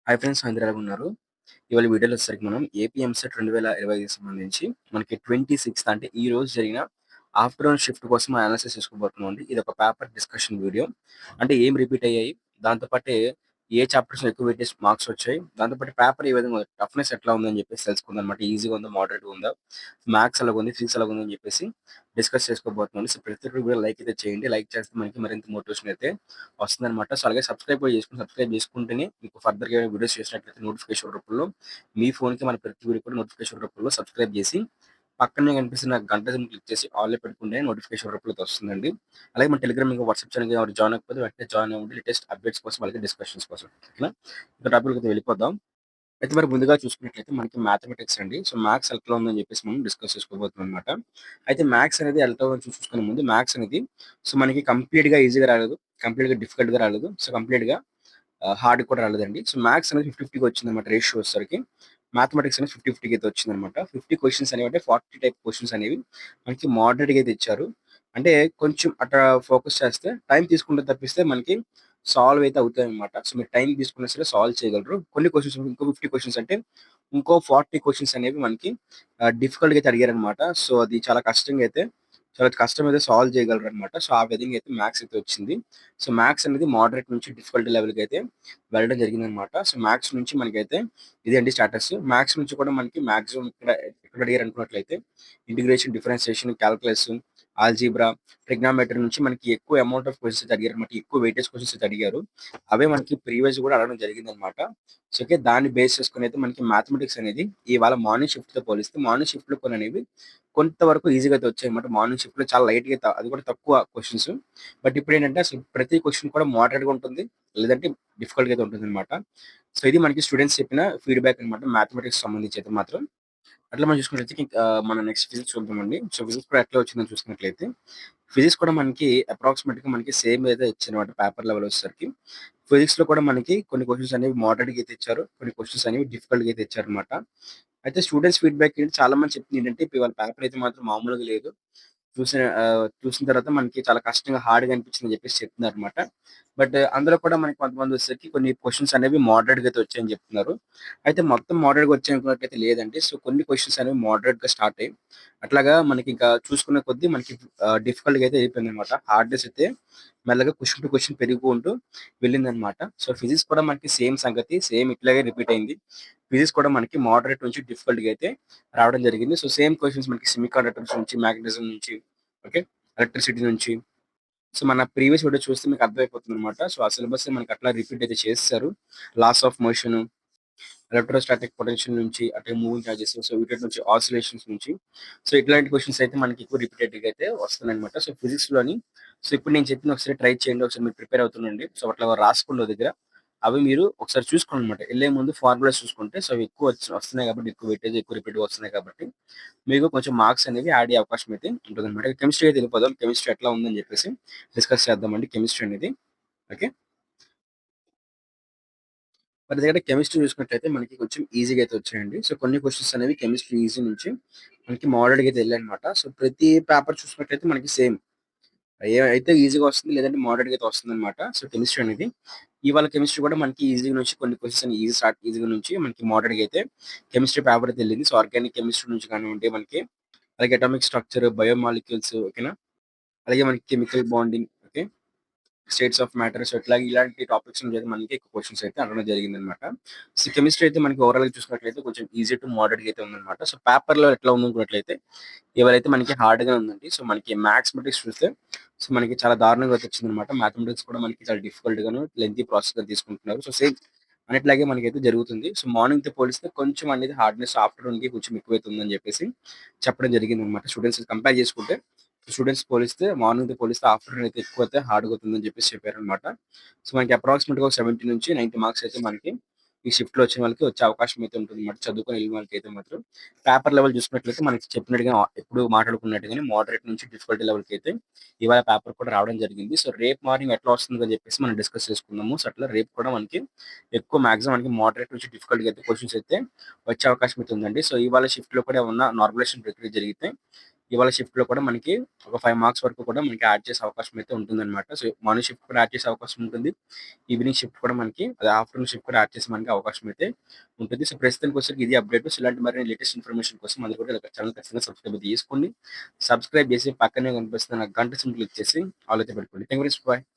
Hi friends అందరూ ఎలాగున్నారు? ఇవాళ వీడియోలో వచ్చేసరికి మనం ఏపీ ఎంసెట్ 2025కి సంబంధించి మనకి 26థ్ అంటే ఈ రోజు జరిగిన ఆఫ్టర్‌నూన్ షిఫ్ట్ కోసం అనాలిసిస్ చేసుకోబోతున్నామండి. ఇదొక పేపర్ డిస్కషన్ వీడియో. అంటే ఏం రిపీట్ అయ్యాయి, దాంతో పాటే ఏ చాప్టర్స్‌లో ఎక్కువ వెయిటేజ్ మార్క్స్ వచ్చాయి, దాంతో పాటు పేపర్ ఏ విధంగా ఉంది, టఫ్‌నెస్ ఎట్లా ఉందని చెప్పేసి తెలుసుకుందామన్నమాట. ఈజీగా ఉందా, మోడరేట్‌గా ఉందా, మ్యాథ్స్ ఎలాగుంది, ఫిజిక్స్ ఎలాగుందని చెప్పేసి డిస్కస్ చేసుకోబోతున్నామండి. సో ప్రతి ఒక్కరు వీడియో లైక్ అయితే చేయండి. లైక్ చేస్తే మనకి మరింత మోటివేషన్ అయితే వస్తుందన్నమాట. సో అలాగే సబ్స్క్రైబ్ కూడా చేసుకోండి. సబ్స్క్రైబ్ చేసుకుంటేనే మీకు ఫర్దర్‌గా ఏమైనా వీడియోస్ చేసినట్లయితే నోటిఫికేషన్ రూపంలో మీ ఫోన్‌కి మన ప్రతి వీడియో కూడా నోటిఫికేషన్ రూపంలో సబ్స్క్రైబ్ చేసి పక్కనే కనిపిస్తున్న గంట సింబల్ క్లిక్ చేసి ఆల్‌లో పెట్టుకుంటే నోటిఫికేషన్ రూపంలో అయితే వస్తుందండి. అలాగే మన టెలిగ్రామ్ ఇంకా వాట్సాప్ ఛానెల్‌కి ఎవరు జాయిన్ అవ్వకపోతే వెంటనే జాయిన్ అవ్వండి. లేటెస్ట్ అప్డేట్స్ కోసం అలాగే డిస్కషన్స్ కోసం. ఓకేనా? ఇక టాపిక్‌లోకి అయితే వెళ్ళిపోదాం. అయితే మరి ముందుగా చూసుకున్నట్లయితే మనకి మ్యాథమెటిక్స్ అండి. సో మ్యాథ్స్ ఎట్లా ఉందని చెప్పేసి మనం డిస్కస్ చేసుకోబోతున్నాం అనమాట. అయితే మ్యాథ్స్ అనేది ఎట్లా ఉందో చూసుకునే ముందు మ్యాథ్స్ అనేది సో మనకి కంప్లీట్‌గా ఈజీగా రాలేదు. కంప్లీట్‌గా డిఫికల్ట్‌గా రాలేదు. సో కంప్లీట్‌గా హార్డ్ కూడా రాలేదండి. సో మ్యాథ్స్ అనేది 50-50కి వచ్చిందన్నమాట రేషియో వచ్చేసరికి. మ్యాథమెటిక్స్ అనేది 50-50కి అయితే వచ్చిందన్నమాట. 50 క్వెషన్స్ అనేవి అంటే 40 టైప్ క్వెషన్స్ అనేవి మనకి మోడరేట్‌గా అయితే ఇచ్చారు. అంటే కొంచెం అట్లా ఫోకస్ చేస్తే టైం తీసుకుంటే తప్పిస్తే మనకి సాల్వ్ అయితే అవుతాయన్నమాట. సో మీరు టైం తీసుకున్నా సరే సాల్వ్ చేయగలరు. కొన్ని క్వెషన్స్ ఇంకో 50 క్వెషన్స్ అంటే ఇంకో 40 క్వెషన్స్ అనేవి మనకి డిఫికల్ట్‌గా అయితే అడిగారన్నమాట. సో అది చాలా కష్టంగా అయితే చాలా కష్టమైతే సాల్వ్ చేయగలరన్నమాట. సో ఆ విధంగా అయితే మ్యాథ్స్ అయితే వచ్చింది. సో మ్యాథ్స్ అనేది మోడరేట్ నుంచి డిఫికల్టీ లెవెల్‌కి అయితే వెళ్ళడం జరిగిందనమాట. సో మ్యాథ్స్ నుంచి మనకైతే ఇదండి స్టాటస్. మ్యాథ్స్ నుంచి కూడా మనకి మాక్సిమం ఎక్కడ అడిగారు అనుకున్నట్లయితే integration, differentiation, calculus, algebra, trigonometry నుంచి మనకి ఎక్కువ అమౌంట్ ఆఫ్ క్వెషన్స్ అయితే అడిగారన్నమాట. ఎక్కువ వెయిటేజ్ క్వెషన్స్ అయితే అడిగారు. అవే మనకి ప్రీవియస్ కూడా అడగడం జరిగిందనమాట. So, okay. దాన్ని బేస్ చేసుకొని అయితే మనకి మ్యాథమెటిక్స్ అనేది ఇవాళ మార్నింగ్ షిఫ్ట్‌తో పోలిస్తే మార్నింగ్ షిఫ్ట్‌లో కొన్ననేవి కొంతవరకు ఈజీగా అయితే వచ్చాయన్నమాట. మార్నింగ్ షిఫ్ట్‌లో చాలా లైట్‌గా అది కూడా తక్కువ క్వెషన్స్. బట్ ఇప్పుడేంటంటే అసలు ప్రతి క్వెషన్ కూడా మోడరేట్‌గా ఉంటుంది. లేదంటే డిఫికల్ట్‌గా అయితే ఉంటుందన్నమాట. సో, ఇది మనకి స్టూడెంట్స్ చెప్పిన ఫీడ్‌బ్యాక్ అన్నమాట మ్యాథమెటిక్స్ సంబంధించి అయితే మాత్రం. అట్లా మనం చూసుకున్నట్లయితే మనం నెక్స్ట్ ఫిజిక్స్ చూద్దామండి. సో, ఫిజిక్స్ కూడా ఎట్లా వచ్చిందని చూసుకున్నట్లయితే, ఫిజిక్స్ కూడా మనకి అప్రాక్సిమేట్‌గా మనకి సేమ్ అయితే ఇచ్చారన్నమాట పేపర్ లెవెల్ వచ్చేసరికి. ఫిజిక్స్‌లో కూడా మనకి కొన్ని క్వెషన్స్ అనేవి మోడరేట్‌గా అయితే ఇచ్చారు. కొన్ని క్వెషన్స్ అనేవి డిఫికల్ట్‌గా అయితే ఇచ్చారన్నమాట. అయితే స్టూడెంట్స్ ఫీడ్‌బ్యాక్ ఏంటి చాలా మంది చెప్తుంది ఏంటంటే, ఇవాళ పేపర్ అయితే మాత్రం మామూలుగా లేదు. చూసిన తర్వాత మనకి చాలా కష్టంగా, హార్డ్‌గా అనిపించిందని చెప్పేసి చెప్తున్నారన్నమాట. బట్ అందులో కూడా మనకి కొంతమంది వచ్చేసరికి కొన్ని క్వెషన్స్ అనేవి మోడరేట్‌గా అయితే వచ్చాయని చెప్తున్నారు. అయితే మొత్తం మోడరేట్‌గా వచ్చాయనుకున్నట్టయితే లేదండి. సో, కొన్ని క్వెషన్స్ అనేవి మోడరేట్‌గా స్టార్ట్ అయ్యాయి. అట్లాగా మనకి ఇంకా చూసుకునే కొద్దీ మనకి డిఫికల్ట్‌గా అయితే అయిపోయిందన్నమాట. హార్డ్‌నెస్ అయితే మెల్లగా క్వెషన్ టు క్వెషన్ పెరిగిపోకుంటూ వెళ్ళిందన్నమాట. సో, ఫిజిక్స్ కూడా మనకి సేమ్ సంగతి. సేమ్ ఇట్లాగే రిపీట్ అయింది. ఫిజిక్స్ కూడా మనకి మోడరేట్ నుంచి డిఫికల్ట్‌గా అయితే రావడం జరిగింది. సో, సేమ్ క్వెషన్స్ మనకి సెమీ కండక్టర్స్ నుంచి, మాగ్నెటిజం నుంచి, ఓకే. ఎలక్ట్రిసిటీ నుంచి. సో, మన ప్రీవియస్ వీడియో చూస్తే మీకు అర్థమైపోతుందన్నమాట. సో, ఆ సిలబస్ మనకి అట్లా రిపీట్ అయితే చేసేసారు. Laws of motion, electrostatic potential నుంచి, అటే మూవింగ్ చార్జెస్, సో వీటి నుంచి ఆసిలేషన్స్ నుంచి. సో, ఇట్లాంటి క్వెషన్స్ అయితే మనకి ఎక్కువ రిపీటెడ్‌గా అయితే వస్తున్నాయన్నమాట. సో, ఫిజిక్స్‌లోని సో, ఇప్పుడు నేను చెప్పింది ఒకసారి ట్రై చేయండి. ఒకసారి మీరు ప్రిపేర్ అవుతుండండి. సో, అట్లా రాసుకోండి ఓ దగ్గర. అవి మీరు ఒకసారి చూసుకోండన్నమాట. ఎళ్ళే ముందు ఫార్ములాస్ చూసుకుంటే సో, అవి ఎక్కువ వస్తున్నాయి కాబట్టి, ఎక్కువ వెయిటేజ్, ఎక్కువ రిపీట్‌గా వస్తున్నాయి కాబట్టి, మీకు కొంచెం మార్క్స్ అనేవి యాడ్ అయ్యే అవకాశం అయితే ఉంటుందన్నమాట. కెమిస్ట్రీ అయితే వెళ్ళిపోదాం. కెమిస్ట్రీ ఎట్లా ఉందని చెప్పేసి డిస్కస్ చేద్దామండి కెమిస్ట్రీ అనేది. ఓకే. మన దగ్గర కెమిస్ట్రీ చూసుకున్నట్లయితే మనకి కొంచెం ఈజీగా అయితే వచ్చాయండి. సో, కొన్ని క్వెషన్స్ అనేవి కెమిస్ట్రీ ఈజీ నుంచి మనకి మోడరేట్‌గా అయితే ఎళ్ళాయన్నమాట. సో, ప్రతి పేపర్ చూసుకున్నట్లయితే మనకి సేమ్. అయితే ఈజీగా వస్తుంది. లేదంటే మోడరేట్‌గా అయితే వస్తుందన్నమాట. సో, కెమిస్ట్రీ అనేది. ఇవాళ కెమిస్ట్రీ కూడా మనకి ఈజీ నుంచి కొన్ని క్వెషన్స్ అనేవి ఈజీగా నుంచి మనకి మోడరేట్‌గా అయితే కెమిస్ట్రీ పేపర్ అయితే ఎళ్ళింది. సో, ఆర్గానిక్ కెమిస్ట్రీ నుంచి కానివ్వండి మనకి, అలాగే అటామిక్ స్ట్రక్చర్, బయోమాలిక్యూల్స్, ఓకేనా? అలాగే మనకి chemical bonding, okay. States of matter. So, ఇలాంటి టాపిక్స్ నుంచి అయితే మనకి ఎక్కువ క్వెషన్స్ అయితే అడగడం జరిగిందనమాట. సో, కెమిస్ట్రీ అయితే మనకి ఓవరాల్‌గా చూసుకున్నట్లయితే కొంచెం ఈజీ టు మోడరేట్‌గా అయితే ఉందనమాట. సో, పేపర్‌లో ఎట్లా ఉందనుకున్నట్లయితే ఇవాళైతే మనకి హార్డ్‌గా ఉందండి. సో, మనకి మ్యాథమెటిక్స్ చూస్తే సో, మనకి చాలా దారుణంగా అయితే వచ్చిందనమాట. మ్యాథమెటిక్స్ కూడా మనకి చాలా డిఫికల్ట్‌గాను, లెంథీ ప్రాసెస్‌గా తీసుకుంటున్నారు. సో, సేమ్ అన్నిట్లాగే మనకైతే జరుగుతుంది. సో, మార్నింగ్‌తో పోలిస్తే కొంచెం అనేది హార్డ్‌నెస్ ఆఫ్టర్‌నూన్‌కి కొంచెం ఎక్కువైతే ఉందని చెప్పేసి చెప్పడం జరిగిందనమాట. స్టూడెంట్స్ కంపేర్ చేసుకుంటే స్టూడెంట్స్ పోలిస్తే మార్నింగ్‌తో పోలిస్తే ఆఫ్టర్‌నూన్ అయితే ఎక్కువైతే హార్డ్‌గా అవుతుందని చెప్పేసి చెప్పారనమాట. సో, మనకి అప్రాక్సిమేట్‌గా ఒక 70-90 మార్క్స్ అయితే మనకి ఈ షిఫ్ట్‌లో వచ్చిన వాళ్ళకి వచ్చే అవకాశం అయితే ఉంటుందన్నమాట. చదువుకొని ఎళ్ళిన వాళ్ళకైతే మాత్రం. పేపర్ లెవెల్ చూసుకున్నట్లయితే మనకి చెప్పినట్టుగా ఎప్పుడు మాట్లాడుకున్నట్టుగానే మోడరేట్ నుంచి డిఫికల్టీ లెవెల్‌కి అయితే ఇవాళ పేపర్ కూడా రావడం జరిగింది. సో, రేపు మార్నింగ్ ఎట్లా వస్తుందని చెప్పేసి మనం డిస్కస్ చేసుకుందాము. సో, అట్లా రేపు కూడా మనకి ఎక్కువ మాక్సిమం మనకి మోడరేట్ నుంచి డిఫికల్ట్‌గా అయితే క్వెషన్స్ అయితే వచ్చే అవకాశం అయితే ఉందండి. సో, ఇవాళ షిఫ్ట్‌లో కూడా ఏమన్నా నార్మలైజేషన్ ప్రక్రియ జరిగితే ఇవాళ షిఫ్ట్‌లో కూడా మనకి ఒక 5 మార్క్స్ వరకు కూడా మనకి యాడ్ చేసే అవకాశం అయితే ఉంటుందన్నమాట. సో, మార్నింగ్ షిఫ్ట్ కూడా యాడ్ చేసే అవకాశం ఉంటుంది. ఈవినింగ్ షిఫ్ట్ కూడా మనకి అదే ఆఫ్టర్‌నూన్ షిఫ్ట్ కూడా యాడ్ చేసే మనకి అవకాశం అయితే ఉంటుంది. సో, ప్రస్తుతానికొచ్చేసరికి ఇది అప్డేట్. సో, ఇలాంటి మరిన్ని లేటెస్ట్ ఇన్ఫర్మేషన్ కోసం అది కూడా ఛానెల్ ఖచ్చితంగా సబ్స్క్రైబ్ అయితే చేసుకోండి. సబ్స్క్రైబ్ చేసి పక్కనే కనిపిస్తున్న గంట సింబల్ క్లిక్ చేసి ఆల్ అయితే పెట్టుకోండి. Thank you very much. Bye.